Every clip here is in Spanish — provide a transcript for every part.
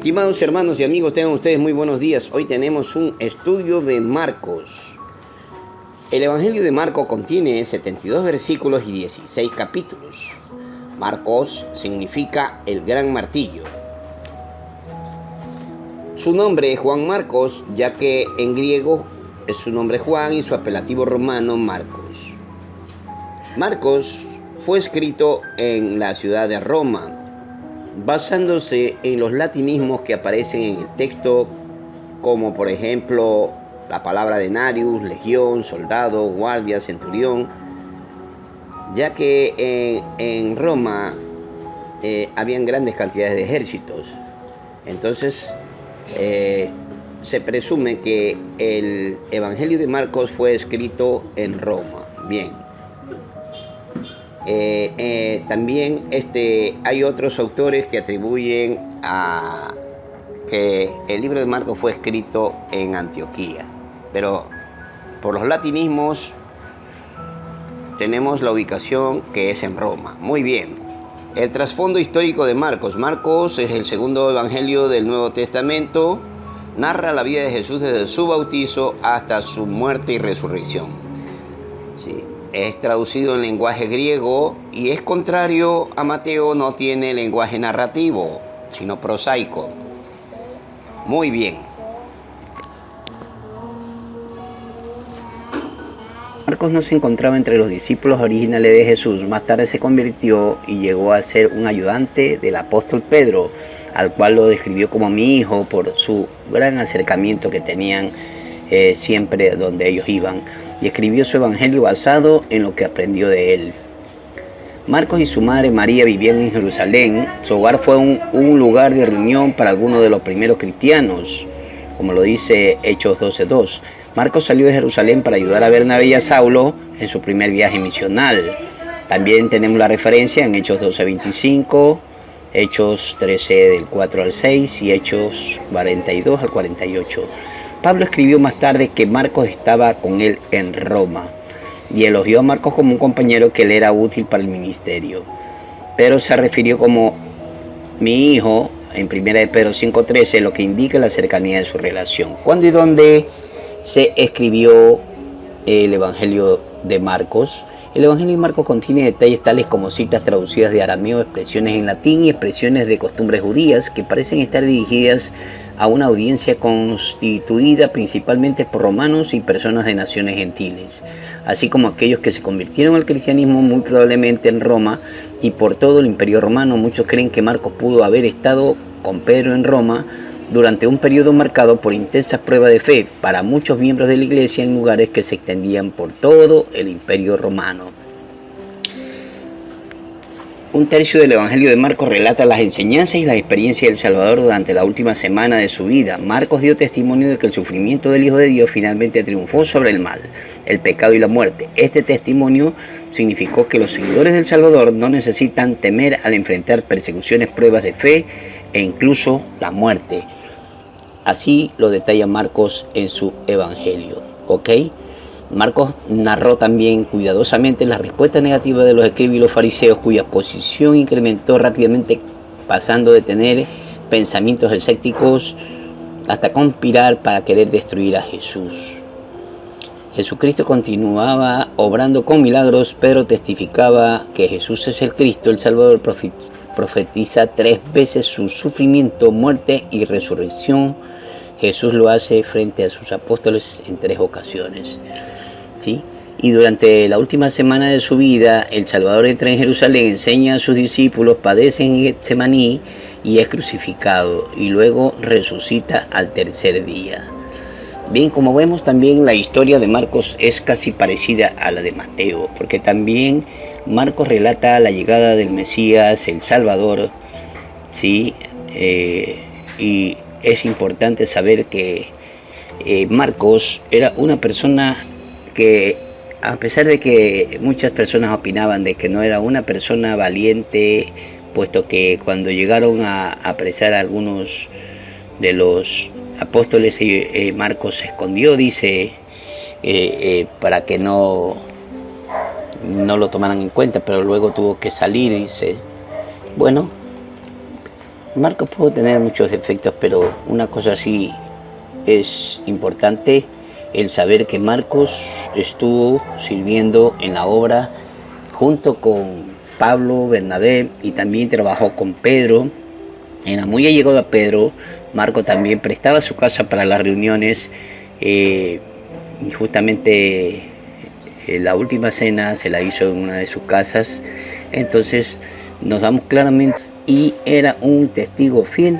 Estimados hermanos y amigos, tengan ustedes muy buenos días. Hoy tenemos un estudio de Marcos. El Evangelio de Marcos contiene 72 versículos y 16 capítulos. Marcos significa el gran martillo. Su nombre es Juan Marcos, ya que en griego es su nombre Juan y su apelativo romano Marcos. Marcos fue escrito en la ciudad de Roma, basándose en los latinismos que aparecen en el texto, como por ejemplo la palabra denarius, legión, soldado, guardia, centurión, ya que en Roma habían grandes cantidades de ejércitos. Entonces se presume que el Evangelio de Marcos fue escrito en Roma. Bien. También hay otros autores que atribuyen a que el libro de Marcos fue escrito en Antioquía, pero por los latinismos tenemos la ubicación que es en Roma. Muy bien. El trasfondo histórico de Marcos. Marcos es el segundo evangelio del Nuevo Testamento. Narra la vida de Jesús desde su bautizo hasta su muerte y resurrección. Sí. Es traducido en lenguaje griego y es contrario a Mateo, no tiene lenguaje narrativo, sino prosaico. Muy bien. Marcos no se encontraba entre los discípulos originales de Jesús. Más tarde se convirtió y llegó a ser un ayudante del apóstol Pedro, al cual lo describió como mi hijo por su gran acercamiento que tenían siempre donde ellos iban, y escribió su evangelio basado en lo que aprendió de él. Marcos y su madre María vivían en Jerusalén. Su hogar fue un lugar de reunión para algunos de los primeros cristianos, como lo dice Hechos 12:2. Marcos salió de Jerusalén para ayudar a Bernabé y a Saulo en su primer viaje misional. También tenemos la referencia en Hechos 12:25, Hechos 13 del 4 al 6 y Hechos 42 al 48. Pablo escribió más tarde que Marcos estaba con él en Roma y elogió a Marcos como un compañero que le era útil para el ministerio. Pero se refirió como mi hijo en 1 de Pedro 5:13, lo que indica la cercanía de su relación. ¿Cuándo y dónde se escribió el Evangelio de Marcos? El Evangelio de Marcos contiene detalles tales como citas traducidas de arameo, expresiones en latín y expresiones de costumbres judías que parecen estar dirigidas a una audiencia constituida principalmente por romanos y personas de naciones gentiles, así como aquellos que se convirtieron al cristianismo muy probablemente en Roma y por todo el Imperio Romano. Muchos creen que Marcos pudo haber estado con Pedro en Roma durante un periodo marcado por intensas pruebas de fe para muchos miembros de la iglesia en lugares que se extendían por todo el Imperio Romano. Un tercio del Evangelio de Marcos relata las enseñanzas y las experiencias del Salvador durante la última semana de su vida. Marcos dio testimonio de que el sufrimiento del Hijo de Dios finalmente triunfó sobre el mal, el pecado y la muerte. Este testimonio significó que los seguidores del Salvador no necesitan temer al enfrentar persecuciones, pruebas de fe e incluso la muerte. Así lo detalla Marcos en su Evangelio. ¿Ok? Marcos narró también cuidadosamente las respuestas negativas de los escribas y los fariseos, cuya posición incrementó rápidamente, pasando de tener pensamientos escépticos hasta conspirar para querer destruir a Jesús. Jesucristo continuaba obrando con milagros. Pedro testificaba que Jesús es el Cristo, el Salvador. Profetiza 3 veces su sufrimiento, muerte y resurrección. Jesús lo hace frente a sus apóstoles en 3 ocasiones. ¿Sí? Y durante la última semana de su vida, el Salvador entra en Jerusalén, enseña a sus discípulos, padece en Getsemaní y es crucificado, y luego resucita al tercer día. Bien, como vemos, también la historia de Marcos es casi parecida a la de Mateo, porque también Marcos relata la llegada del Mesías, el Salvador, ¿sí? Y es importante saber que Marcos era una persona que, a pesar de que muchas personas opinaban de que no era una persona valiente, puesto que cuando llegaron a apresar a algunos de los apóstoles, Marcos se escondió, dice, para que no lo tomaran en cuenta, pero luego tuvo que salir, dice. Bueno, Marcos pudo tener muchos defectos, pero una cosa sí es importante, el saber que Marcos estuvo sirviendo en la obra junto con Pablo, Bernabé, y también trabajó con Pedro. En la muy allegado a Pedro, Marco también prestaba su casa para las reuniones, y justamente la última cena se la hizo en una de sus casas. Entonces nos damos claramente, y era un testigo fiel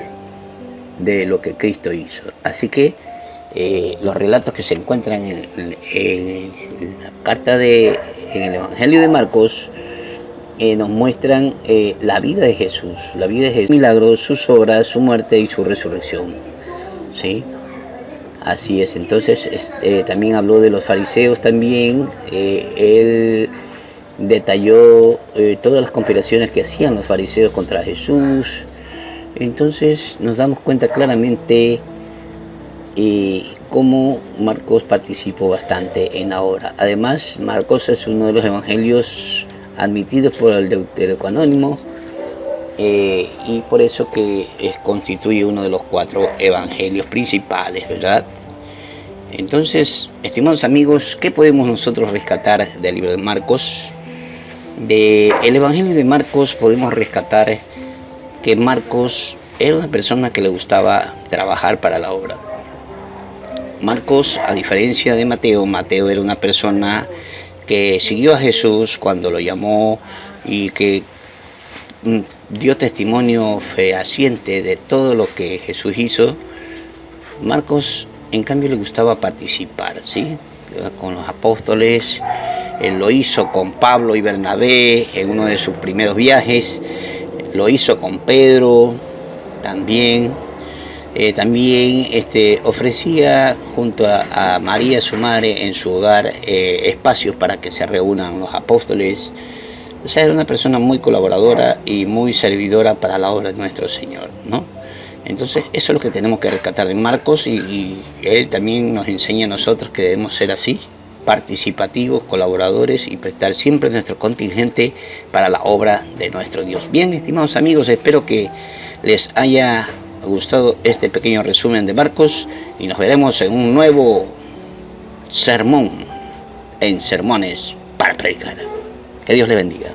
de lo que Cristo hizo. Así que los relatos que se encuentran en la carta en el Evangelio de Marcos nos muestran la vida de Jesús, milagros, sus obras, su muerte y su resurrección, ¿sí? Así es. Entonces también habló de los fariseos también. Él detalló todas las conspiraciones que hacían los fariseos contra Jesús. Entonces nos damos cuenta claramente cómo Marcos participó bastante en la obra. Además, Marcos es uno de los evangelios admitidos por el Deuterocanónimo, y por eso que constituye uno de los 4 evangelios principales, ¿verdad? Entonces, estimados amigos, ¿qué podemos nosotros rescatar del libro de Marcos? Del evangelio de Marcos podemos rescatar que Marcos era una persona que le gustaba trabajar para la obra. Marcos, a diferencia de Mateo, Mateo era una persona que siguió a Jesús cuando lo llamó y que dio testimonio fehaciente de todo lo que Jesús hizo. Marcos, en cambio, le gustaba participar, ¿sí? Con los apóstoles. Él lo hizo con Pablo y Bernabé en uno de sus primeros viajes. Lo hizo con Pedro también. También ofrecía junto a María, su madre, en su hogar espacios para que se reúnan los apóstoles. O sea, era una persona muy colaboradora y muy servidora para la obra de nuestro Señor, ¿no? Entonces, eso es lo que tenemos que rescatar de Marcos, y él también nos enseña a nosotros que debemos ser así, participativos, colaboradores, y prestar siempre nuestro contingente para la obra de nuestro Dios. Bien, estimados amigos, espero que les haya gustado este pequeño resumen de Marcos, y nos veremos en un nuevo sermón en Sermones para Predicar. Que Dios le bendiga.